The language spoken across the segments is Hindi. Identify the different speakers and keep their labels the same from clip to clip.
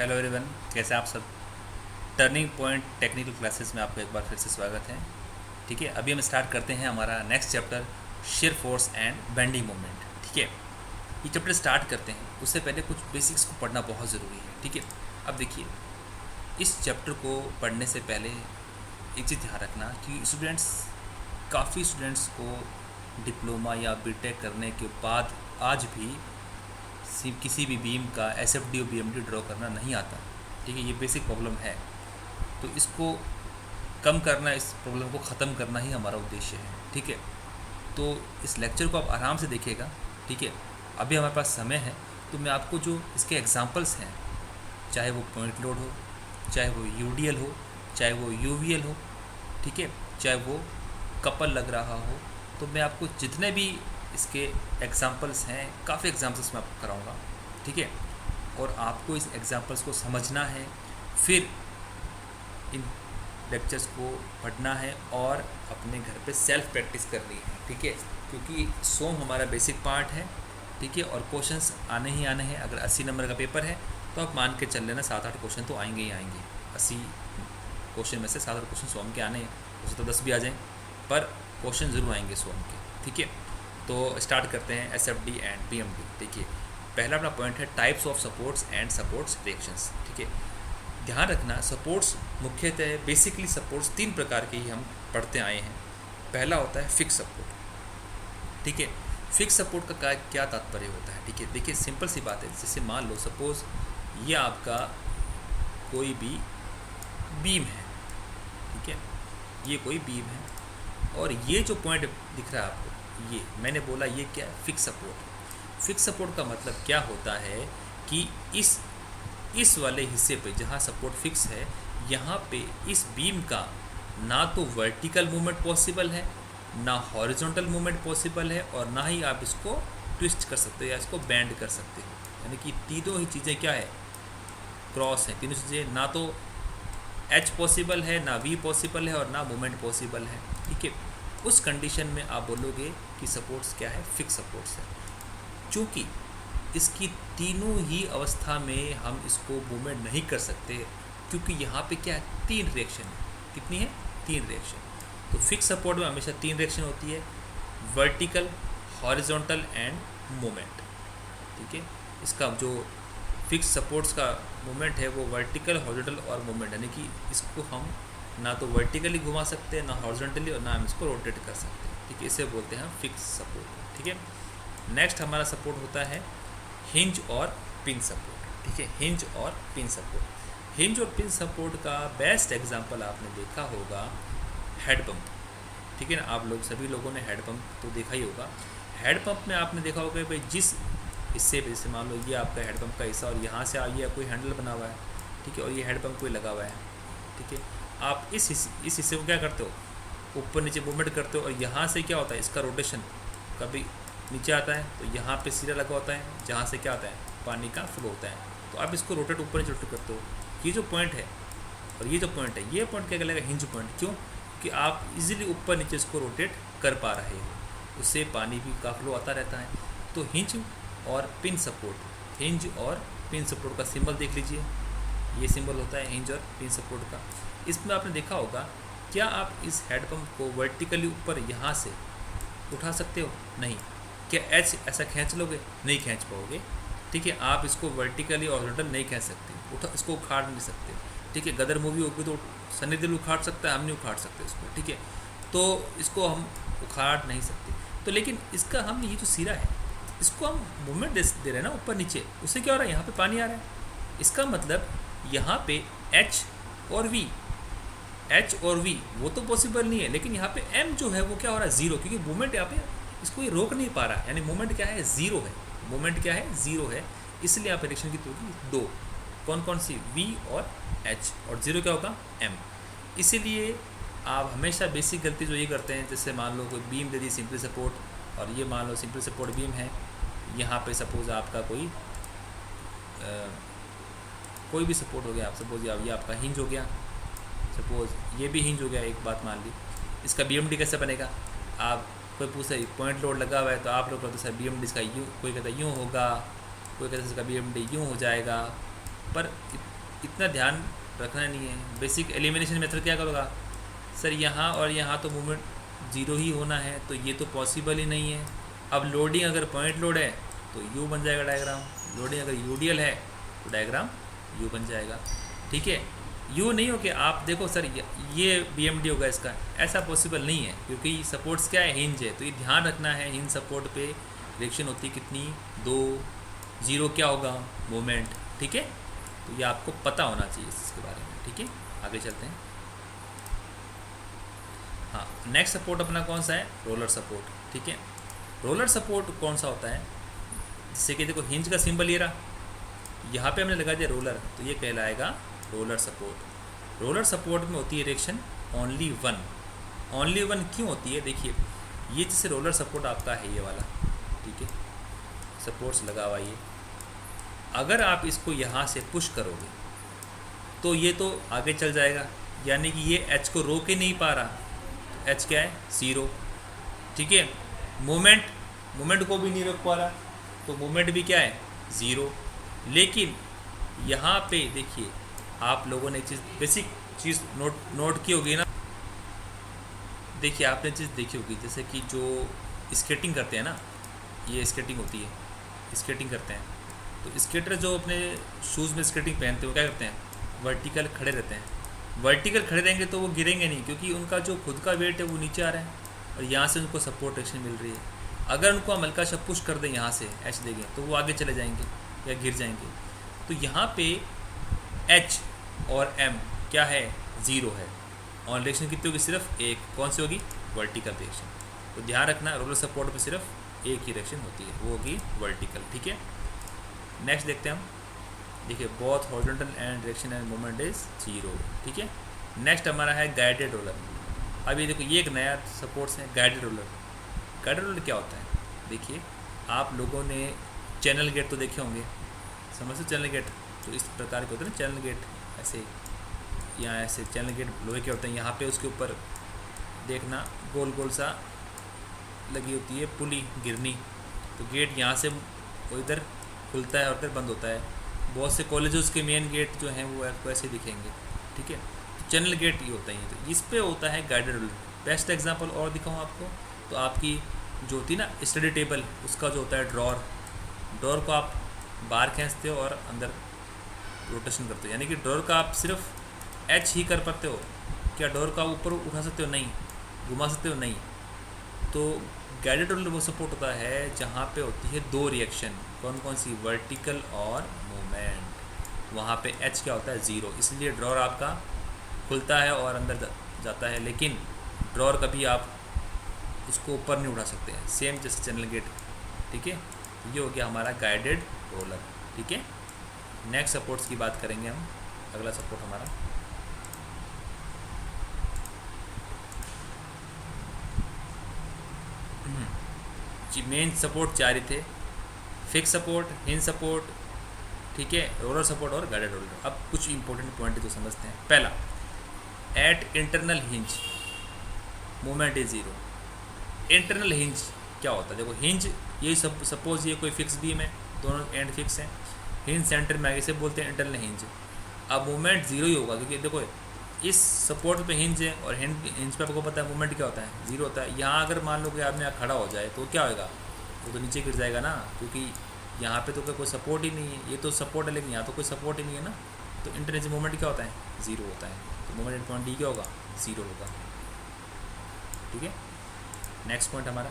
Speaker 1: हेलो एवरीवन, कैसे आप सब। टर्निंग पॉइंट टेक्निकल क्लासेस में आपको एक बार फिर से स्वागत है। ठीक है, अभी हम स्टार्ट करते हैं हमारा next chapter, shear force and bending moment. ठीक है, ये चैप्टर स्टार्ट करते हैं उससे पहले कुछ बेसिक्स को पढ़ना बहुत ज़रूरी है। ठीक है, अब देखिए, इस चैप्टर को पढ़ने से पहले एक चीज़ ध्यान रखना कि काफ़ी स्टूडेंट्स को डिप्लोमा या बीटेक करने के बाद आज भी किसी भी बीम का एसएफडी और बीएमडी ड्रॉ करना नहीं आता। ठीक है, ये बेसिक प्रॉब्लम है, तो इसको कम करना, इस प्रॉब्लम को ख़त्म करना ही हमारा उद्देश्य है। ठीक है, तो इस लेक्चर को आप आराम से देखिएगा। ठीक है, अभी हमारे पास समय है, तो मैं आपको जो इसके एग्जांपल्स हैं, चाहे वो पॉइंट लोड हो, चाहे वो यूडीएल हो, चाहे वो यूवीएल हो, ठीक है, चाहे वो कपल लग रहा हो, तो मैं आपको जितने भी इसके एग्जांपल्स हैं, काफ़ी एग्जांपल्स मैं आपको कराऊंगा। ठीक है, और आपको इस एग्जांपल्स को समझना है, फिर इन लेक्चर्स को पढ़ना है और अपने घर पे सेल्फ प्रैक्टिस करनी है। ठीक है, क्योंकि सॉन्ग हमारा बेसिक पार्ट है। ठीक है, और क्वेश्चंस आने ही आने हैं। अगर 80 नंबर का पेपर है तो आप मान के चल लेना 7-8 क्वेश्चन तो आएंगे ही आएंगे। 80 क्वेश्चन में से 7-8 क्वेश्चन सॉन्ग के आने हैं, उसे तो 10 भी आ जाएँ, पर क्वेश्चन ज़रूर आएंगे सॉन्ग के। ठीक है, तो स्टार्ट करते हैं एसएफडी एंड बीएमडी। देखिए, पहला अपना पॉइंट है types of supports and supports reactions. ठीक है, ध्यान रखना, सपोर्ट्स मुख्यतः बेसिकली सपोर्ट्स 3 प्रकार के ही हम पढ़ते आए हैं। पहला होता है फिक्स सपोर्ट। ठीक है, फिक्स सपोर्ट का क्या तात्पर्य होता है। ठीक है, देखिए सिंपल सी बात है, जैसे मान लो सपोज़ ये आपका कोई भी बीम है। ठीक है, ये कोई बीम है और ये जो पॉइंट दिख रहा है आपको, ये मैंने बोला ये क्या है, फिक्स सपोर्ट। फिक्स सपोर्ट का मतलब क्या होता है कि इस वाले हिस्से पे जहाँ सपोर्ट फिक्स है, यहाँ पे इस बीम का ना तो वर्टिकल मूवमेंट पॉसिबल है, ना हॉरिजॉन्टल मूवमेंट पॉसिबल है, और ना ही आप इसको ट्विस्ट कर सकते हो या इसको बैंड कर सकते हो। यानी कि तीनों ही चीज़ें क्या है, क्रॉस है। तीनों चीज़ें, ना तो एच पॉसिबल है, ना वी पॉसिबल है, और ना मूवमेंट पॉसिबल है। ठीक है, उस कंडीशन में आप बोलोगे कि सपोर्ट्स क्या है, फिक्स सपोर्ट्स है। चूँकि इसकी तीनों ही अवस्था में हम इसको मूवमेंट नहीं कर सकते, क्योंकि यहाँ पे क्या है, 3 रिएक्शन है। कितनी है, 3 रिएक्शन। तो फिक्स सपोर्ट में हमेशा 3 रिएक्शन होती है, वर्टिकल, हॉरिजॉन्टल एंड मोमेंट। ठीक है, इसका जो फिक्स सपोर्ट्स का मूवमेंट है वो वर्टिकल, हॉरिजॉन्टल और मोमेंट, यानी कि इसको हम ना तो वर्टिकली घुमा सकते हैं, ना हॉरिजॉन्टली, और ना हम इसको रोटेट कर सकते हैं। ठीक है, इसे बोलते हैं फिक्स सपोर्ट। ठीक है, नेक्स्ट हमारा सपोर्ट होता है हिंज और पिन सपोर्ट। ठीक है, हिंज और पिन सपोर्ट। हिंज और पिन सपोर्ट का बेस्ट एग्जांपल आपने देखा होगा हेड पंप। ठीक है ना, आप लोग सभी लोगों ने हेड पंप तो देखा ही होगा। हेड पंप में आपने देखा होगा भाई, जिस हिस्से पे, जैसे मान लो ये आपका हेड पंप का हिस्सा और यहाँ से ये कोई हैंडल बना हुआ है। ठीक है, और ये हेड पंप कोई लगा हुआ है। ठीक है, आप इस हिस्से को क्या करते हो, ऊपर नीचे मूवमेंट करते हो, और यहाँ से क्या होता है, इसका रोटेशन कभी नीचे आता है तो यहाँ पे सिरा लगा होता है, जहाँ से क्या होता है, पानी का फ्लो होता है। तो आप इसको रोटेट ऊपर नीचे रोटेट करते हो। ये जो पॉइंट है और ये जो पॉइंट है, ये पॉइंट क्या कहलाएगा, हिंज पॉइंट। क्यों कि आप इजीली ऊपर नीचे इसको रोटेट कर पा रहे हो, उससे पानी भी का फ्लो आता रहता है। तो हिंज और पिन सपोर्ट, हिंज और पिन सपोर्ट का सिंबल देख लीजिए, ये सिंबल होता है हिंज और पिन सपोर्ट का। इसमें आपने देखा होगा, क्या आप इस हेड पंप को वर्टिकली ऊपर यहाँ से उठा सकते हो, नहीं। क्या एच ऐसा खींच लोगे, नहीं खींच पाओगे। ठीक है, आप इसको वर्टिकली और हॉरिजॉन्टल नहीं खींच सकते, इसको उखाड़ नहीं सकते। ठीक है, गदर मूवी होगी तो सनी देओल उखाड़ सकता है, हम नहीं उखाड़ सकते इसको। ठीक है, तो इसको हम उखाड़ नहीं सकते। तो लेकिन इसका हम ये जो सिरा है, इसको हम मूवमेंट दे रहे हैं ना ऊपर नीचे, उससे क्या हो रहा है, यहाँ पे पानी आ रहा है। इसका मतलब यहाँ पे एच और वी वो तो पॉसिबल नहीं है, लेकिन यहाँ पे एम जो है वो क्या हो रहा है, ज़ीरो, क्योंकि मूवमेंट यहाँ पे इसको ये रोक नहीं पा रहा है। यानी मूवमेंट क्या है, ज़ीरो है। मूवमेंट क्या है, ज़ीरो है। इसलिए यहाँ पे रिएक्शन की होगी 2, कौन कौन सी, वी और एच, और ज़ीरो क्या होगा, एम। इसीलिए आप हमेशा बेसिक गलती जो ये करते हैं, जैसे मान लो कोई बीम दे दी सिंपल सपोर्ट, और ये मान लो सिंपल सपोर्ट बीम है, यहाँ पे सपोज़ आपका कोई भी सपोर्ट हो गया, आप सपोज ये आपका हिंज हो गया, सपोज ये भी हिंज हो गया, एक बात मान ली। इसका बीएमडी कैसे बनेगा, आप कोई पूछे पॉइंट लोड लगा हुआ है तो आप लोग कहते सर बीएमडी इसका यूँ, कोई कहता यूँ होगा, कोई कहता है इसका बीएमडी यूँ हो जाएगा, पर इतना ध्यान रखना नहीं है। बेसिक एलिमिनेशन मेथड क्या करोगा, सर यहाँ और यहाँ तो मूवमेंट ज़ीरो ही होना है, तो ये तो पॉसिबल ही नहीं है। अब लोडिंग अगर पॉइंट लोड है तो यू बन जाएगा डायग्राम, लोडिंग अगर यूडीएल है तो डायग्राम यू बन जाएगा। ठीक है, यू नहीं हो कि आप देखो सर ये बीएमडी होगा इसका, ऐसा पॉसिबल नहीं है, क्योंकि सपोर्ट्स क्या है, हिंज है। तो ये ध्यान रखना है, हिंज सपोर्ट पे रिएक्शन होती है कितनी, 2, 0 क्या होगा मोमेंट। ठीक है, तो ये आपको पता होना चाहिए इसके बारे में। ठीक है, आगे चलते हैं। हाँ, नेक्स्ट सपोर्ट अपना कौन सा है, रोलर सपोर्ट। ठीक है, रोलर सपोर्ट कौन सा होता है, जैसे कि देखो हिंज का सिंबल ये रहा, यहाँ पे हमने लगा दिया रोलर, तो ये कहलाएगा रोलर सपोर्ट। रोलर सपोर्ट में होती है reaction only one. Only one क्यों होती है, देखिए ये जैसे रोलर सपोर्ट आपका है ये वाला, ठीक है, सपोर्ट्स लगा हुआ ये, अगर आप इसको यहाँ से पुश करोगे तो ये तो आगे चल जाएगा, यानी कि ये एच को रोक ही नहीं पा रहा। एच क्या है, 0। ठीक है, मोमेंट को भी नहीं रोक पा रहा, तो मोमेंट भी क्या है, 0। लेकिन यहाँ पे देखिए आप लोगों ने एक चीज़, बेसिक चीज़ नोट की होगी ना। देखिए आपने चीज़ देखी होगी, जैसे कि जो स्केटिंग करते हैं ना, ये स्केटिंग होती है, स्केटिंग करते हैं, तो स्केटर जो अपने शूज़ में स्केटिंग पहनते हैं वो क्या करते हैं, वर्टिकल खड़े रहते हैं। वर्टिकल खड़े रहेंगे तो वो गिरेंगे नहीं, क्योंकि उनका जो खुद का वेट है वो नीचे आ रहा है और यहाँ से उनको सपोर्ट एक्शन मिल रही है। अगर उनको हम हल्का सा पुश कर दें, यहाँ से एच देंगे, तो वो आगे चले जाएंगे या गिर जाएंगे। तो यहाँ पे एच और एम क्या है, 0 है, और रिएक्शन कितनी होगी, सिर्फ एक, कौन सी होगी, वर्टिकल रिएक्शन। तो ध्यान रखना, रोलर सपोर्ट में सिर्फ एक ही रिएक्शन होती है, वो होगी वर्टिकल। ठीक है, नेक्स्ट देखते हैं हम। देखिए both horizontal and direction end moment is 0। ठीक है, नेक्स्ट हमारा है गाइडेड रोलर। अब ये देखो ये एक नया सपोर्ट्स है, गाइडेड रोलर। गाइडेड रोलर क्या होता है, देखिए आप लोगों ने चैनल गेट तो देखे होंगे, समझते चैनल गेट, तो इस प्रकार के होते हैं ना चैनल गेट, ऐसे यहाँ ऐसे चैनल गेट लोहे के होते हैं, यहाँ पे उसके ऊपर देखना गोल गोल सा लगी होती है पुली, गिरनी, तो गेट यहाँ से वो इधर खुलता है और इधर बंद होता है। बहुत से कॉलेजेस के मेन गेट जो हैं वो आपको ऐसे दिखेंगे। ठीक है, तो चैनल गेट ये होता है, तो इस पे होता है गाइडेड रोलर। बेस्ट एग्जांपल और दिखाऊँ आपको, तो आपकी जो होती है ना स्टडी टेबल, उसका जो होता है ड्रॉर को आप बाहर खींचते हो और अंदर रोटेशन करते हो, यानी कि ड्रॉर का आप सिर्फ एच ही कर पाते हो, क्या ड्रॉर का ऊपर उठा सकते हो, नहीं, घुमा सकते हो, नहीं। तो गाइडेड रोलर वो सपोर्ट होता है जहाँ पे होती है 2 रिएक्शन, कौन कौन सी, वर्टिकल और मूवमेंट। वहाँ पे एच क्या होता है, 0, इसलिए ड्रॉर आपका खुलता है और अंदर जाता है, लेकिन ड्रॉर कभी आप उसको ऊपर नहीं उठा सकते हैं, सेम जैसे चैनल गेट। ठीक है, ये हो गया हमारा गाइडेड रोलर। ठीक है, नेक्स्ट सपोर्ट्स की बात करेंगे हम। अगला सपोर्ट हमारा जी, मेन सपोर्ट 4 ही थे, फिक्स सपोर्ट, हिंज सपोर्ट, ठीक है, रोलर सपोर्ट और गाइडेड रोलर। अब कुछ इंपॉर्टेंट पॉइंट है जो समझते हैं। पहला, at internal hinge movement is 0। Internal hinge क्या होता है, देखो हिंज ये सपोज ये कोई फिक्स बीम है, दोनों एंड फिक्स हैं, हिंज सेंटर में आगे से बोलते हैं इंटरनल हिंज। अब मूवमेंट 0 ही होगा, क्योंकि देखो इस सपोर्ट पे हिंज है और हिंज पे आपको पता है मूवमेंट क्या होता है, 0 होता है। यहाँ अगर मान लो कि आपने यहाँ खड़ा हो जाए तो क्या होगा, वो तो नीचे गिर जाएगा ना, क्योंकि यहाँ पे तो कोई सपोर्ट ही नहीं है, ये तो सपोर्ट है लेकिन यहाँ तो कोई सपोर्ट ही नहीं है ना। तो इंटरनल मूवमेंट क्या होता है, 0 होता है, तो मूवमेंट पॉइंट डी क्या होगा, 0 होगा। ठीक है, नेक्स्ट पॉइंट हमारा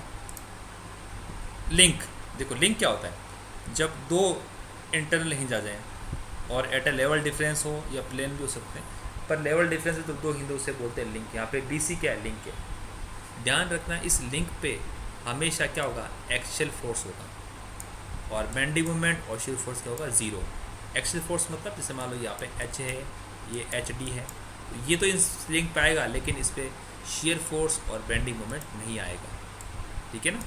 Speaker 1: लिंक। देखो लिंक क्या होता है, जब 2 इंटरनल हिंज आ जाएँ और एट ए लेवल डिफरेंस हो या प्लेन भी हो सकते हैं, पर लेवल डिफरेंस है तो 2 हिंदू से बोलते हैं लिंक। यहाँ पे BC क्या है, लिंक है। ध्यान रखना इस लिंक पे हमेशा क्या होगा, एक्सियल फोर्स होगा, और बेंडिंग मूवमेंट और शीयर फोर्स क्या होगा, 0। एक्सियल फोर्स मतलब जैसे मान लो यहाँ पे H है, ये HD है, तो ये तो इस लिंक पे आएगा, लेकिन इस पर शीयर फोर्स और बेंडिंग मूवमेंट नहीं आएगा। ठीक है ना,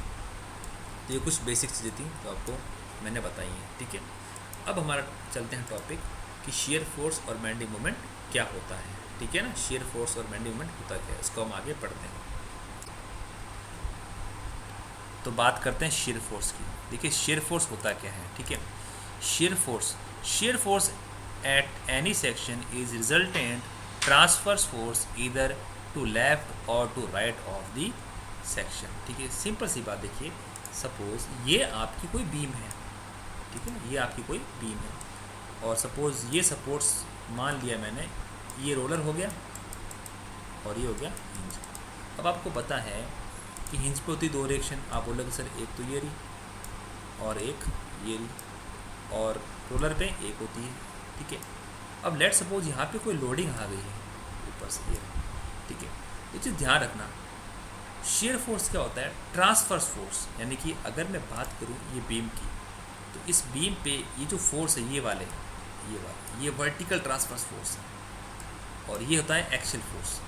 Speaker 1: तो ये कुछ बेसिक चीज़ें थी तो आपको मैंने बताई हैं। ठीक है, अब हमारा चलते हैं टॉपिक कि शीयर फोर्स और बेंडिंग मूवमेंट क्या होता है। ठीक है ना, शीयर फोर्स और बेंडिंग मूवमेंट होता क्या है, इसको हम आगे पढ़ते हैं। तो बात करते हैं शीयर फोर्स की। देखिए शीयर फोर्स होता क्या है। ठीक है, shear force at any section is resultant transverse force either to left or to right of the section। ठीक है, सिंपल सी बात देखिए, सपोज ये आपकी कोई बीम है, ठीक है ना, ये आपकी कोई बीम है और सपोज ये सपोर्ट्स मान लिया मैंने, ये रोलर हो गया और ये हो गया हिंज। अब आपको पता है कि हिंज पे होती दो रिएक्शन, आप बोलोगे सर एक तो ये रही और एक ये रही, और रोलर पे एक होती है, ठीक है। अब लेट सपोज यहाँ पे कोई लोडिंग आ गई है ऊपर से, ये ठीक है। ये चीज़ ध्यान रखना, शेयर फोर्स क्या होता है, ट्रांसफर्स फोर्स, यानी कि अगर मैं बात करूँ ये बीम की, तो इस बीम पे ये जो फोर्स है ये वाले, ये वर्टिकल ट्रांसफर्स फोर्स है और ये होता है एक्सियल फोर्स।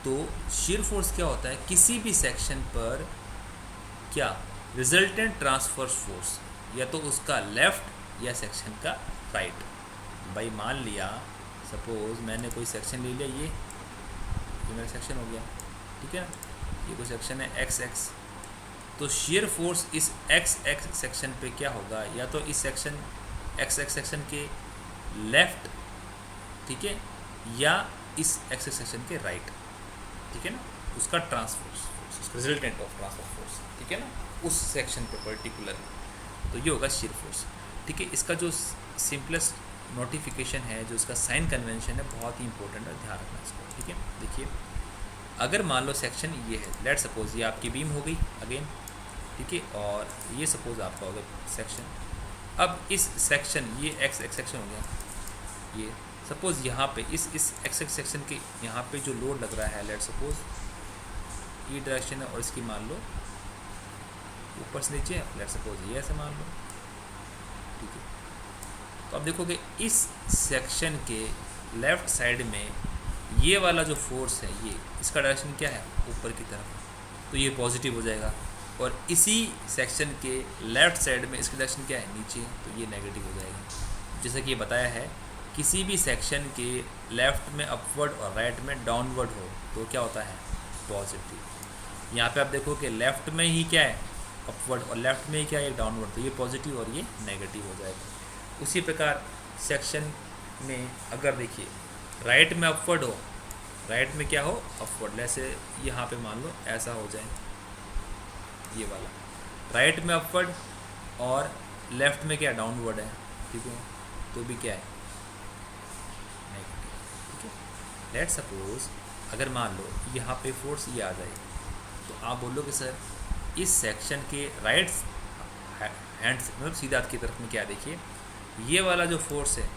Speaker 1: तो शेयर फोर्स क्या होता है, किसी भी सेक्शन पर क्या रिजल्टेंट ट्रांसफर्स फोर्स, या तो उसका लेफ़्ट या सेक्शन का राइट। भाई मान लिया सपोज मैंने कोई सेक्शन ले लिया, ये मेरा सेक्शन हो गया, ठीक है ना, ये कोई सेक्शन है एक्स एक्स, तो शेयर फोर्स इस एक्स एक्स सेक्शन पे क्या होगा, या तो इस सेक्शन एक्स एक्स सेक्शन के लेफ़्ट, ठीक है, या इस एक्स एक्स सेक्शन के राइट, ठीक है ना, उसका transfers resultant of transfer force, ठीक है ना, उस सेक्शन पे पर्टिकुलर, तो ये होगा शेयर फोर्स, ठीक है। इसका जो सिंपलेस्ट नोटिफिकेशन है, जो इसका साइन कन्वेंशन है, बहुत ही इंपॉर्टेंट है, ध्यान रखना इसको, ठीक है। देखिए अगर मान लो सेक्शन ये है, लेट सपोज ये आपकी बीम हो गई अगेन, ठीक है, और ये सपोज आपका हो गया सेक्शन। अब इस सेक्शन ये एक्स एक्स सेक्शन हो गया, ये सपोज यहाँ पे इस एक्स एक्स सेक्शन के यहाँ पे जो लोड लग रहा है, लेट सपोज ये डायरेक्शन है और इसकी मान लो ऊपर से नीचे, लेट सपोज ये ऐसे मान लो, ठीक है। तो अब देखोगे इस सेक्शन के लेफ़्ट साइड में ये वाला जो फोर्स है, ये इसका डायरेक्शन क्या है, ऊपर की तरफ, तो ये पॉजिटिव हो जाएगा, और इसी सेक्शन के लेफ़्ट साइड में इसका डायरेक्शन क्या है, नीचे, तो ये नेगेटिव हो जाएगा। जैसा कि ये बताया है, किसी भी सेक्शन के लेफ़्ट में अपवर्ड और राइट में डाउनवर्ड हो तो क्या होता है, पॉजिटिव। यहाँ पे आप देखो कि लेफ़्ट में ही क्या है, अपवर्ड, और लेफ़्ट में ही क्या है, डाउनवर्ड, तो ये पॉजिटिव और ये नेगेटिव हो जाएगा। उसी प्रकार सेक्शन में अगर देखिए राइट में अपवर्ड हो, राइट में क्या हो, अपवर्ड, जैसे यहाँ पे मान लो ऐसा हो जाए, ये वाला राइट में अपवर्ड और लेफ़्ट में क्या डाउनवर्ड है, ठीक है, तो भी क्या है, नेगेटिव, ठीक है। लेट सपोज अगर मान लो यहाँ पे फोर्स ये आ जाए, तो आप बोलोगे सर इस सेक्शन के राइट हैंड मतलब सीधा हाथ की तरफ में क्या, देखिए ये वाला जो फोर्स है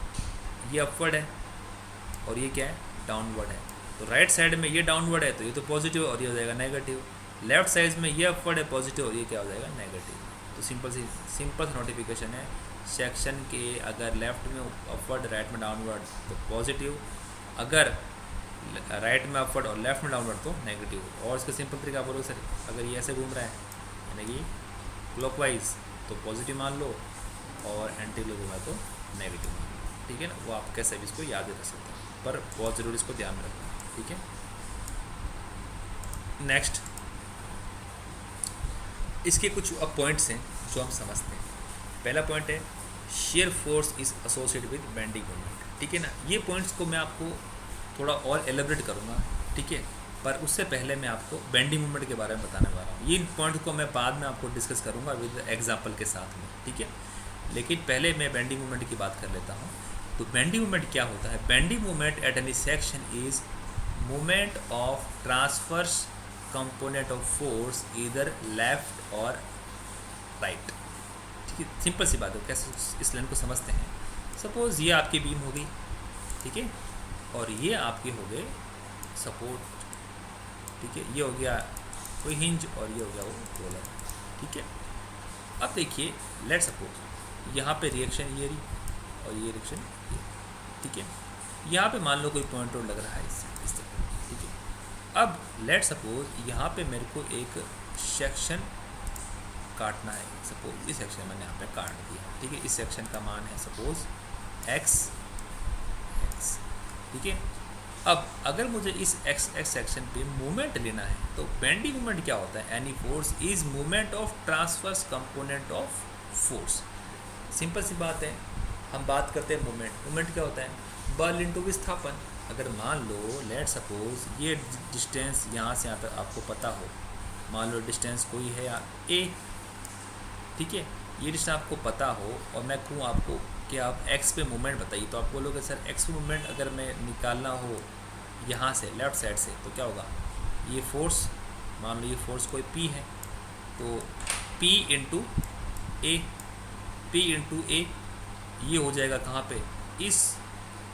Speaker 1: ये अपवर्ड है और ये क्या है, डाउनवर्ड है, तो राइट साइड में ये डाउनवर्ड है तो ये तो पॉजिटिव और ये हो जाएगा नेगेटिव, लेफ्ट साइड में ये अपवर्ड है पॉजिटिव और ये क्या हो जाएगा, नेगेटिव। तो सिंपल नोटिफिकेशन है, सेक्शन के अगर लेफ्ट में अपवर्ड राइट में डाउनवर्ड तो पॉजिटिव, अगर राइट में अपवर्ड और लेफ्ट में डाउनवर्ड तो नेगेटिव। और इसका सिंपल तरीका बोलो सर, अगर ये ऐसे घूम रहा है यानी कि क्लॉकवाइज तो पॉजिटिव मान लो, और एंटी क्लॉक घूमा तो नेगेटिव मान लो, ठीक है ना। वो आप कैसे भी इसको याद रख सकते हैं, पर बहुत ज़रूरी इसको ध्यान में रखना, ठीक है। नेक्स्ट इसके कुछ अब पॉइंट्स हैं जो हम समझते हैं। पहला पॉइंट है shear force is associated with bending moment, ठीक है ना। ये पॉइंट्स को मैं आपको थोड़ा और एलेबरेट करूँगा, ठीक है, पर उससे पहले मैं आपको बेंडिंग मोमेंट के बारे में बताने वाला हूँ। ये पॉइंट को मैं बाद में आपको डिस्कस करूँगा विद एग्जाम्पल के साथ में, ठीक है। लेकिन पहले मैं बेंडिंग मोमेंट की बात कर लेता हूँ। तो बेंडिंग मोमेंट क्या होता है, bending moment at any section is moment of transverse component of force इधर लेफ्ट और राइट, ठीक है। सिंपल सी बात है, कैसे इस लाइन को समझते हैं। सपोज ये आपकी बीम हो गई, ठीक है, और ये आपके हो गए सपोर्ट, ठीक है, ये हो गया कोई हिंज और ये हो गया वो रोलर, ठीक है। अब देखिए लेट सपोज यहाँ पे रिएक्शन ये रही और ये रिएक्शन ये, ठीक है। यहाँ पे मान लो कोई पॉइंट और लग रहा है इससे इस तरह, ठीक है। अब लेट सपोज यहाँ पे मेरे को एक सेक्शन काटना है, सपोज इस सेक्शन मैंने यहाँ पे काट दिया, ठीक है। इस सेक्शन का मान है सपोज एक्स, ठीक है। अब अगर मुझे इस एक्स एक्स सेक्शन पे मूवमेंट लेना है तो बेंडिंग मूवमेंट क्या होता है, any force is movement of transverse component of force. Simple सी बात है, हम बात करते हैं मोमेंट। मोमेंट क्या होता है? बल इंटू विस्थापन। अगर मान लो लेट सपोज ये डिस्टेंस यहाँ से यहाँ तक आपको पता हो, मान लो डिस्टेंस कोई है ए, ठीक है, ये डिस्टेंस आपको पता हो और मैं कहूँ आपको कि आप एक्स पे मोमेंट बताइए, तो आप बोलोगे सर एक्स पे मोमेंट अगर मैं निकालना हो यहाँ से लेफ़्ट साइड से तो क्या होगा? ये फोर्स, मान लो ये फोर्स कोई पी है, तो पी इंटू ए, पी इंटू ए ये हो जाएगा कहाँ पे? इस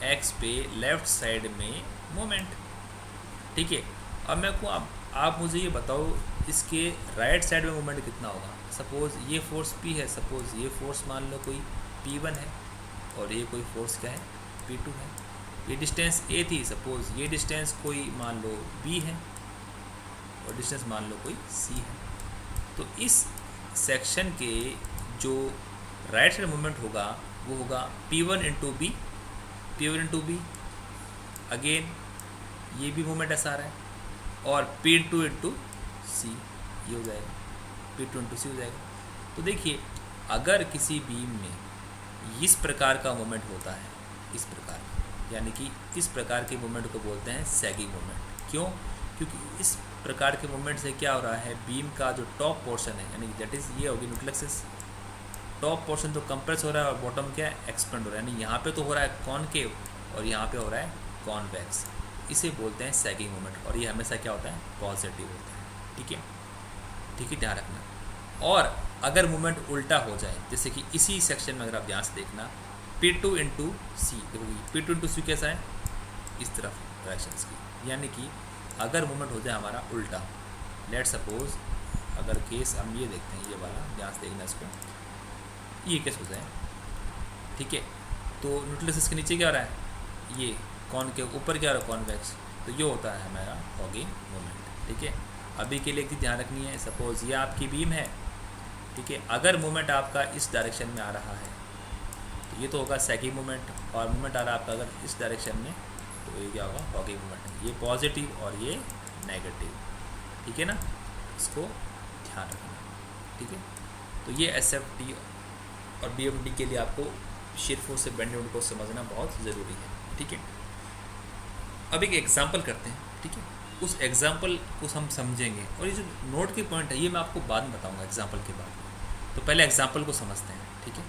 Speaker 1: एक्स पे लेफ़्ट साइड में मोमेंट, ठीक है। अब मैं कहूँ आप मुझे ये बताओ इसके राइट साइड में मोमेंट कितना होगा? सपोज़ ये फोर्स P है, सपोज़ ये फोर्स मान लो कोई P1 है और ये कोई फोर्स क्या है? P2 है। ये डिस्टेंस A थी, सपोज़ ये डिस्टेंस कोई मान लो B है और डिस्टेंस मान लो कोई C है। तो इस सेक्शन के जो राइट साइड मोमेंट होगा वो होगा P1 into B, P1 into B, again ये भी मोमेंट ऐसा आ रहा है, और P2 इंटू सी ये हो जाएगा, P2 इंटू सी हो जाएगा। तो देखिए अगर किसी बीम में इस प्रकार का मोमेंट होता है, इस प्रकार, यानी कि इस प्रकार के मोमेंट को बोलते हैं सैगिंग मोमेंट। क्यों? क्योंकि इस प्रकार के मोमेंट से क्या हो रहा है? बीम का जो टॉप पोर्शन है, यानी दैट इज़ ये होगी न्यूट्रल एक्सिस, टॉप पोर्शन तो कंप्रेस हो रहा है और बॉटम क्या है? एक्सपेंड हो रहा है। यानी यहाँ पे तो हो रहा है कॉनकेव और यहाँ पे हो रहा है कॉन्वेक्स। इसे बोलते हैं सैगिंग मोमेंट, और ये हमेशा क्या होता है? पॉजिटिव होता है, ठीक है, ठीक है, ध्यान रखना। और अगर मोमेंट उल्टा हो जाए, जैसे कि इसी सेक्शन में अगर आप ध्यान से देखना, P2 इंटू सी, देखोगे P2 इंटू सी कैसा है? इस तरफ डायरेक्शंस की, यानी कि अगर मोमेंट हो जाए हमारा उल्टा, लेट सपोज अगर केस हम ये देखते हैं, ये वाला ध्यान से देखना इसको, ये केस हो जाए, ठीक है, तो न्यूट्रल एक्सिस के नीचे क्या हो रहा है? ये कौन के ऊपर क्या हो रहा है? कॉन्वेक्स। तो ये होता है हमारा फॉगिंग मोमेंट, ठीक है। अभी के लिए एक चीज़ ध्यान रखनी है, सपोज़ ये आपकी बीम है, ठीक है, अगर मोमेंट आपका इस डायरेक्शन में आ रहा है तो ये तो होगा सैगिंग मोमेंट, और मोमेंट आ रहा है आपका अगर इस डायरेक्शन में तो ये क्या होगा? Fogging moment. ये पॉजिटिव और ये नेगेटिव, ठीक है ना, इसको ध्यान रखना, ठीक है। तो ये SFT और BMD के लिए आपको शियर फोर्स से बेंडिंग मोमेंट को समझना बहुत ज़रूरी है, ठीक है। अब एक एग्जांपल करते हैं, ठीक है, उस एग्जांपल को हम समझेंगे, और ये जो नोट के पॉइंट है ये मैं आपको बाद में बताऊंगा एग्जांपल के बाद। तो पहले एग्जांपल को समझते हैं, ठीक है।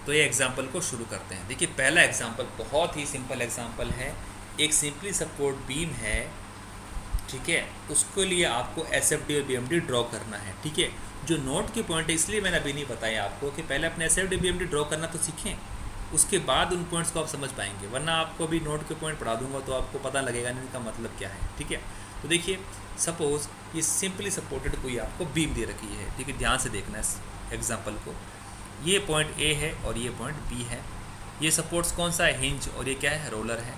Speaker 1: तो ये एग्जांपल को शुरू करते हैं। देखिए पहला एग्जांपल बहुत ही सिंपल एग्जांपल है, एक सिंपली सपोर्ट बीम है, ठीक है, उसके लिए आपको SFD और BMD ड्रॉ करना है, ठीक है। जो नोट के पॉइंट है इसलिए मैंने अभी नहीं बताया आपको कि पहले अपने SFD BMD ड्रॉ करना तो सीखें, उसके बाद उन पॉइंट्स को आप समझ पाएंगे, वरना आपको भी नोट के पॉइंट पढ़ा दूंगा तो आपको पता लगेगा नहीं इनका मतलब क्या है, ठीक है। तो देखिए सपोज़ ये सिंपली सपोर्टेड कोई आपको बीम दे रखी है, ठीक है, ध्यान से देखना इस एग्जांपल को। ये पॉइंट A है और ये पॉइंट B है। ये सपोर्ट्स कौन सा है? हिंज, और ये क्या है? रोलर है।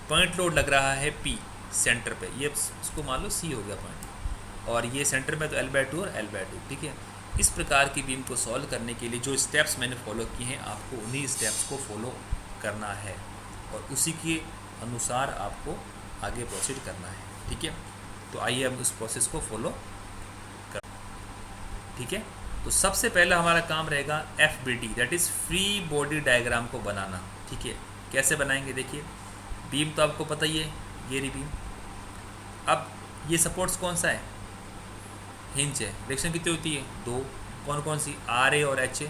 Speaker 1: पॉइंट लोड लग रहा है P सेंटर पे, ये इसको मान लो C हो गया पॉइंट, और ये सेंटर में तो L/2 और L/2, ठीक है। इस प्रकार की बीम को सॉल्व करने के लिए जो स्टेप्स मैंने फॉलो किए हैं आपको उन्हीं स्टेप्स को फॉलो करना है और उसी के अनुसार आपको आगे प्रोसीड करना है, ठीक है। तो आइए हम उस प्रोसेस को फॉलो कर, ठीक है। तो सबसे पहला हमारा काम रहेगा FBD, that is free body diagram को बनाना, ठीक है। कैसे बनाएंगे? देखिए बीम तो आपको पता ही है, ये रही बीम। अब ये सपोर्ट्स कौन सा है? हिंज है। डायरेक्शन कितनी होती है? 2। कौन कौन सी? RA और HA।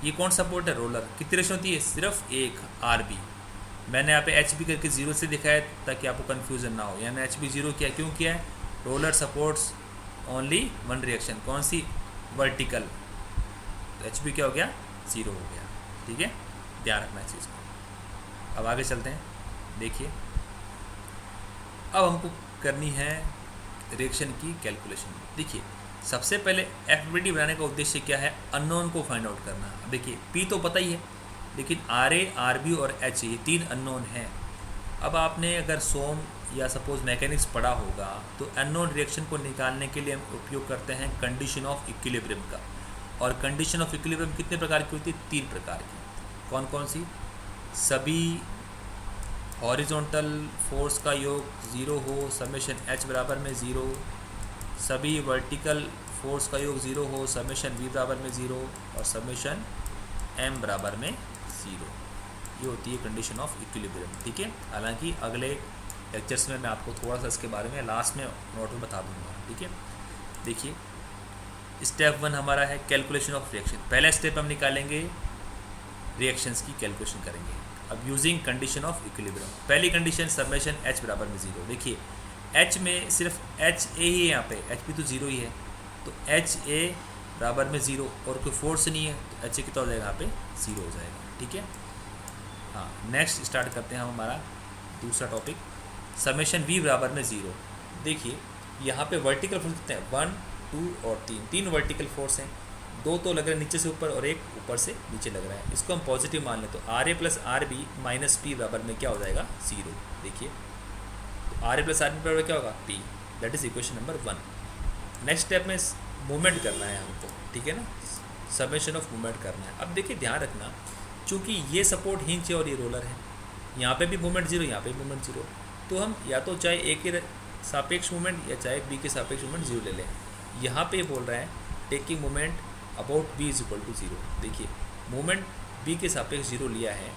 Speaker 1: ये कौन सपोर्ट है? रोलर। कितनी डायरेक्शन होती है? सिर्फ एक, RB। मैंने यहाँ पे HB करके 0 से दिखाया है ताकि आपको कन्फ्यूज़न ना हो। यहाँ 0 किया, क्यों किया है? Roller supports only one direction, कौन सी? वर्टिकल। तो HB क्या हो गया? 0 हो गया, ठीक है, ध्यान रखना इस चीज़ को। अब आगे चलते हैं। देखिए अब हमको करनी है रिएक्शन की कैलकुलेशन। देखिए सबसे पहले FBD बनाने का उद्देश्य क्या है? अननोन को फाइंड आउट करना। अब देखिए P तो पता ही है, लेकिन RA, RB और HA ये 3 अननोन हैं। अब आपने अगर सोम या सपोज मैकेनिक्स पढ़ा होगा तो अननोन रिएक्शन को निकालने के लिए हम उपयोग करते हैं कंडीशन ऑफ इक्विलिब्रियम का। और कंडीशन ऑफ इक्विलिब्रियम कितने प्रकार की होती है? 3 प्रकार की। कौन कौन सी? सभी हॉरिजॉन्टल फोर्स का योग 0 हो, समेशन H बराबर में 0। सभी वर्टिकल फोर्स का योग 0 हो, समेशन V बराबर में 0। और समेशन m बराबर में 0। ये होती है कंडीशन ऑफ इक्विलिब्रियम, ठीक है। हालांकि अगले लेक्चर्स में मैं आपको थोड़ा सा इसके बारे में लास्ट में नोट में बता दूंगा, ठीक है। देखिए स्टेप 1 हमारा है कैलकुलेशन ऑफ रिएक्शन। पहला स्टेप हम निकालेंगे रिएक्शंस की कैलकुलेशन करेंगे। अब यूजिंग कंडीशन ऑफ इक्विलिब्रियम, पहली कंडीशन समेशन h बराबर में 0। देखिए h में सिर्फ h a ही है, यहाँ पे h भी तो 0 ही है, तो h a बराबर में 0 और कोई फोर्स नहीं है तो h a कितना हो जाएगा, यहाँ पे 0 हो जाएगा, ठीक है। हाँ, नेक्स्ट स्टार्ट करते हैं हम हमारा दूसरा टॉपिक, समेशन v बराबर में 0। देखिए यहाँ पे वर्टिकल फोर्स कितने हैं, 1 2 और 3 वर्टिकल फोर्स हैं, 2 तो लग रहे हैं नीचे से ऊपर और एक ऊपर से नीचे लग रहा है। इसको हम पॉजिटिव मान लें तो RA plus RB minus P बराबर में क्या हो जाएगा, 0। देखिए तो RA प्लस RB बराबर क्या होगा, P, that is equation number 1। Next step में मूवमेंट करना है हमको, ठीक है ना, समेशन ऑफ मूवमेंट करना है। अब देखिए ध्यान रखना, चूँकि ये सपोर्ट हिंच है और ये रोलर है, यहाँ पे भी मूवमेंट 0, यहाँ पे भी मूवमेंट 0, तो हम या तो चाहे ए के सापेक्ष मूवमेंट या चाहे बी के सापेक्ष मूवमेंट 0 ले लें। यहाँ पे बोल रहा है taking movement about B is equal to 0। देखिए मूवमेंट बी के सापेक्ष 0 लिया है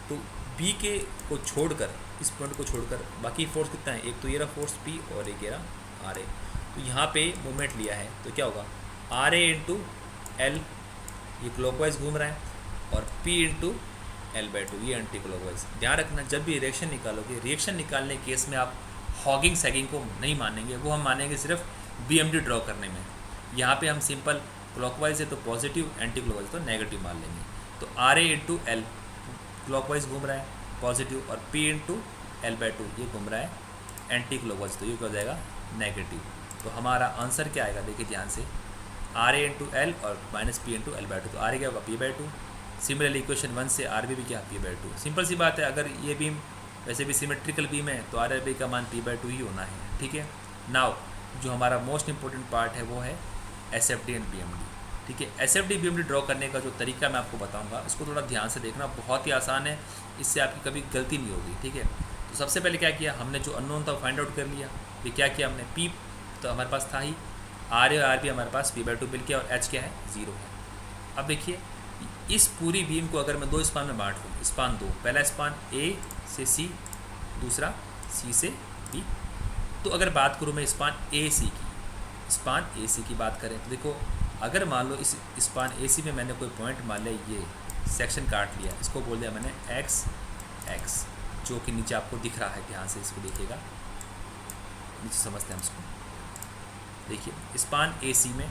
Speaker 1: तो बी के को छोड़कर, इस पॉइंट को छोड़कर बाकी फोर्स कितना है, एक तो ये रहा फोर्स P और एक ये रहा RA। तो यहाँ पे मूवमेंट लिया है तो क्या होगा, RA इंटू एल, ये क्लॉकवाइज घूम रहा है, और P इंटू L/2 ये एंटी क्लॉकवाइज। ध्यान रखना जब भी रिएक्शन निकालोगे, रिएक्शन निकालने के केस में आप हॉगिंग सैगिंग को नहीं मानेंगे, वो हम मानेंगे सिर्फ BMD ड्रॉ करने में। यहाँ पे हम सिंपल क्लॉकवाइज है तो पॉजिटिव, एंटी क्लॉकवाइज तो नेगेटिव मान लेंगे। तो RA इंटू एल, क्लॉकवाइज घूम रहा है पॉजिटिव, और P इंटू L/2 ये घूम रहा है एंटी क्लॉकवाइज, तो ये क्या हो जाएगा, नेगेटिव। तो हमारा आंसर क्या आएगा, देखिए ध्यान से, RA इंटू एल और माइनस P इंटू L/2, तो RA क्या होगा, P/2। सिमिलरली इक्वेशन 1 से RB भी क्या, P/2। सिंपल सी बात है, अगर ये बीम वैसे भी सिमेट्रिकल बीम है तो RB का मान P/2 ही होना है, ठीक है। नाउ जो हमारा मोस्ट इंपॉर्टेंट पार्ट है वो है SFD एंड BMD, ठीक है। SFD BMD ड्रॉ करने का जो तरीका मैं आपको बताऊंगा उसको थोड़ा ध्यान से देखना, बहुत ही आसान है, इससे आपकी कभी गलती नहीं होगी, ठीक है। तो सबसे पहले क्या किया हमने, जो अननोन था फाइंड आउट कर लिया। फिर क्या किया हमने, P तो हमारे पास था ही, RA और RB हमारे पास P/2 मिल गया, और H क्या है, 0 है। अब देखिए इस पूरी बीम को अगर मैं 2 स्पान में बांट लूँ, स्पान 2, पहला स्पान A से C, दूसरा C से B। तो अगर बात करूँ मैं स्पान AC की, स्पान AC की बात करें तो देखो, अगर मान लो इस स्पान AC में मैंने कोई पॉइंट मान लिया, ये सेक्शन काट लिया, इसको बोल दिया मैंने X, जो कि नीचे आपको दिख रहा है, ध्यान से इसको देखिएगा, नीचे समझते हैं हम इसको। देखिए स्पान AC में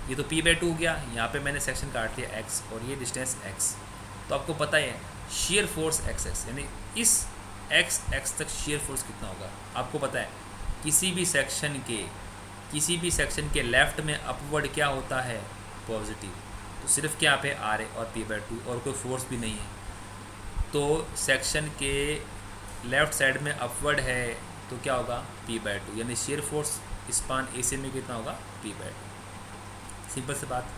Speaker 1: ये तो P/2 हो गया, यहाँ पे मैंने सेक्शन काट लिया X और ये डिस्टेंस X। तो आपको पता है शेयर फोर्स XX, यानी इस X तक शेयर फोर्स कितना होगा, आपको पता है किसी भी सेक्शन के लेफ़्ट में अपवर्ड क्या होता है, पॉजिटिव। तो सिर्फ क्या पे RA और P/2 और कोई फोर्स भी नहीं है। तो सेक्शन के लेफ़्ट साइड में अपवर्ड है तो क्या होगा, P/2, यानी शेयर फोर्स स्पान AC में कितना होगा, P/2। सिंपल से बात।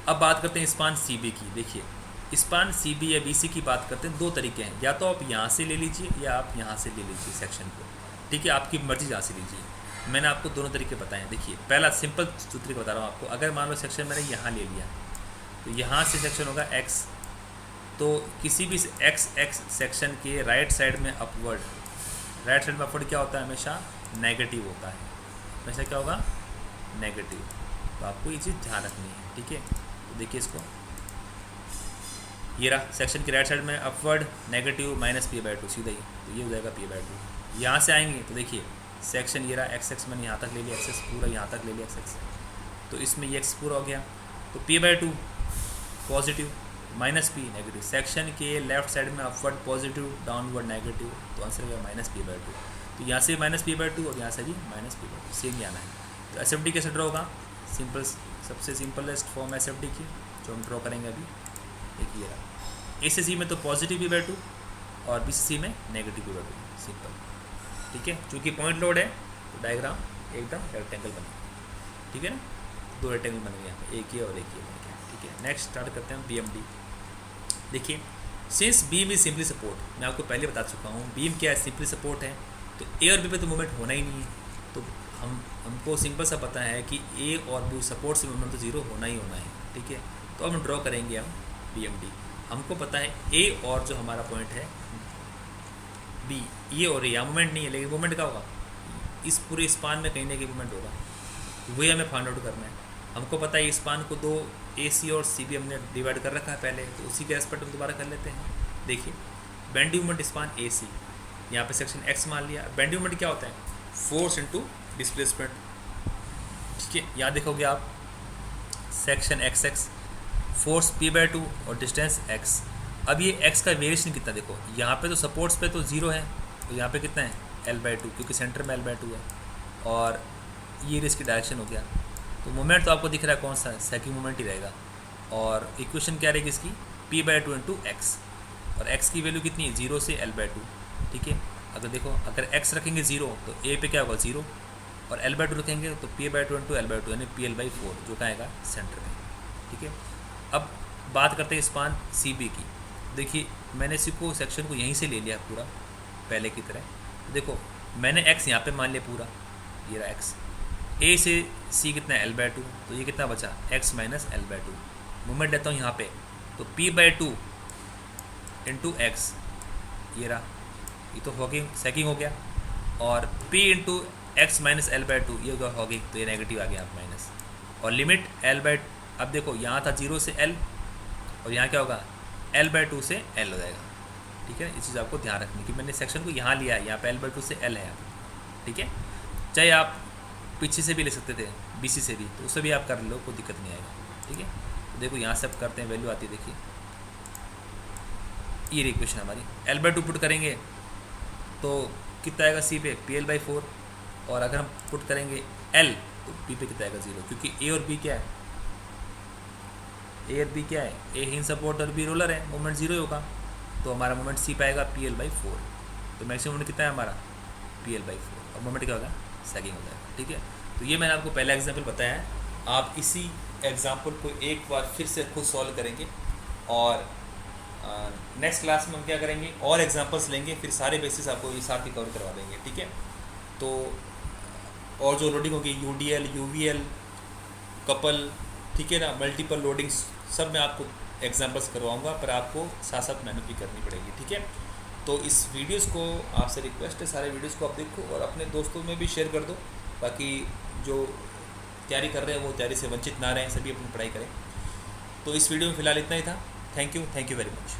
Speaker 1: अब बात करते हैं स्पान CB की। देखिए स्पान CB या BC की बात करते हैं, 2 तरीके हैं, या तो आप यहाँ से ले लीजिए या आप यहाँ से ले लीजिए सेक्शन को, ठीक है, आपकी मर्जी जहाँ से लीजिए। मैंने आपको दोनों तरीके बताए हैं। देखिए पहला सिंपल तरीका बता रहा हूँ आपको, अगर मान लो सेक्शन मैंने यहाँ ले लिया तो यहाँ से सेक्शन होगा X, तो किसी भी X सेक्शन के राइट साइड में अपवर्ड, क्या होता है, हमेशा नेगेटिव होता है, हमेशा क्या होगा, नेगेटिव। तो आपको ये चीज़ ध्यान रखनी है, ठीक है। तो देखिए इसको, ये रहा सेक्शन के राइट साइड में अपवर्ड नेगेटिव माइनस P/2, सीधा ही, तो ये हो जाएगा P/2। यहाँ से आएंगे तो देखिए सेक्शन ये रहा XX, मैंने यहाँ तक ले लिया, XX पूरा यहाँ तक ले लिया XX, तो इसमें ये X पूरा हो गया, तो P/2 positive minus P negative. Section के लेफ्ट साइड में अपवर्ड पॉजिटिव, डाउनवर्ड नेगेटिव, तो आंसर हो गया माइनस P/2। तो यहाँ से माइनस P/2 और यहाँ से भी माइनस P/2, सेम ही आना है। तो SFD कैसे ड्रॉ होगा, सिंपल, सबसे सिंपलेस्ट फॉर्म SFD की जो हम ड्रॉ करेंगे अभी, एक ये रहा। A से C में तो पॉजिटिव P/2 और B से C में नेगेटिव P/2, सिंपल, ठीक है। चूँकि पॉइंट लोड है तो डायग्राम एकदम रेक्टेंगल बनेगा, ठीक है ना, 2 रेक्टेंगल बन गए यहाँ पे, एक ये और एक ये बन गया, ठीक है। नेक्स्ट स्टार्ट करते हैं BMD। देखिए since beam is simply support, मैं आपको पहले बता चुका हूँ बीम क्या है, सिंपली सपोर्ट है, तो A और B पे तो मूवमेंट होना ही नहीं है। तो हमको सिंपल सा पता है कि A और B सपोर्ट से मूवमेंट तो 0 होना ही होना है, ठीक है। तो अब हम ड्रॉ करेंगे हम BMD। हमको पता है ए और जो हमारा पॉइंट है बी, ये और ये मूवमेंट नहीं है, लेकिन मूवमेंट क्या होगा, इस पूरे स्पान में कहीं ना कहीं मूवमेंट होगा, वही हमें फाइंड आउट करना है। हमको पता है स्पान को दो ए सी और सी बी हमने डिवाइड कर रखा है पहले, तो उसी के एस्पेक्ट हम दोबारा कर लेते हैं। देखिए बेंडिंग मोमेंट स्पान ए सी, यहाँ पे सेक्शन एक्स मान लिया। बेंडिंग मोमेंट क्या होता है, फोर्स इनटू डिस्प्लेसमेंट, ठीक है। यहाँ देखोगे आप section X x, force p/2 और डिस्टेंस x। अब ये x का वेरिएशन कितना, देखो यहाँ पे तो सपोर्ट्स पे तो 0 है, तो यहाँ पे कितना है l/2, क्योंकि सेंटर में l/2 है, और ये इसकी डायरेक्शन हो गया। तो मोमेंट तो आपको दिख रहा है कौन सा, सेकिंग मोमेंट ही रहेगा। और इक्वेशन क्या रहेगी इसकी, p/2 इंटू एक्स, और x की वैल्यू कितनी है 0 से l/2, ठीक है। अगर देखो अगर x रखेंगे 0 तो a पे क्या होगा 0, और l/2 रखेंगे तो p/2 इंटू l/2 यानी pl/4, जो क्या आएगा सेंटर में, ठीक है। अब बात करते हैं स्पान सी बी की। देखिए मैंने इसी को सेक्शन को यहीं से ले लिया पूरा पहले की तरह। देखो मैंने x यहाँ पे मान लिया पूरा, ये रहा x, a से c कितना है l/2, तो ये कितना बचा x माइनस l/2। मूवमेंट लेता हूँ यहाँ पे, तो p/2 इंटू एक्स, ये रहा, ये तो हॉगिंग सेकिंग हो गया, और p into x minus l/2 ये होगा हॉगिंग, तो ये नेगेटिव आ गया आप माइनस, और लिमिट l/, अब देखो यहाँ था 0 से l, और यहाँ क्या होगा l/2 से l हो जाएगा, ठीक है। इस चीज़ आपको ध्यान रखनी कि मैंने सेक्शन को यहाँ लिया है, यहाँ पे l/2 से l है, ठीक है। चाहे आप पीछे से भी ले सकते थे, BC से भी, तो उससे भी आप कर लो, कोई दिक्कत नहीं आएगा, ठीक है। तो देखो यहाँ से आप करते हैं, वैल्यू आती है, देखिए ये इक्वेशन हमारी, l/2 पुट करेंगे तो कितना आएगा c पे pl/4, और अगर हम पुट करेंगे l तो p पे कितना आएगा 0, क्योंकि a और b क्या है, ए और बी क्या है, ए हिंज सपोर्ट और बी रोलर है, मोमेंट 0 होगा, तो हमारा मोमेंट सी पाएगा pl/4, तो मैक्सिमम मोमेंट कितना है हमारा pl/4, और मोमेंट क्या होगा सैगिंग हो जाएगा, ठीक है। तो ये मैंने आपको पहला एग्जांपल बताया है, आप इसी एग्जांपल को एक बार फिर से खुद सॉल्व करेंगे, और नेक्स्ट क्लास में हम क्या करेंगे, और एग्जांपल्स लेंगे, फिर सारे बेसिस आपको ये साथ ही कवर करवा देंगे, ठीक है। तो और जो लोडिंग होगी UDL UVL कपल, ठीक है ना, मल्टीपल लोडिंग्स, सब मैं आपको एग्जांपल्स करवाऊंगा, पर आपको साथ साथ मेहनत भी करनी पड़ेगी, ठीक है। तो इस वीडियोस को आपसे रिक्वेस्ट है, सारे वीडियोस को आप देखो और अपने दोस्तों में भी शेयर कर दो, ताकि जो तैयारी कर रहे हैं वो तैयारी से वंचित ना रहें, सभी अपनी पढ़ाई करें। तो इस वीडियो में फ़िलहाल इतना ही था। Thank you very much.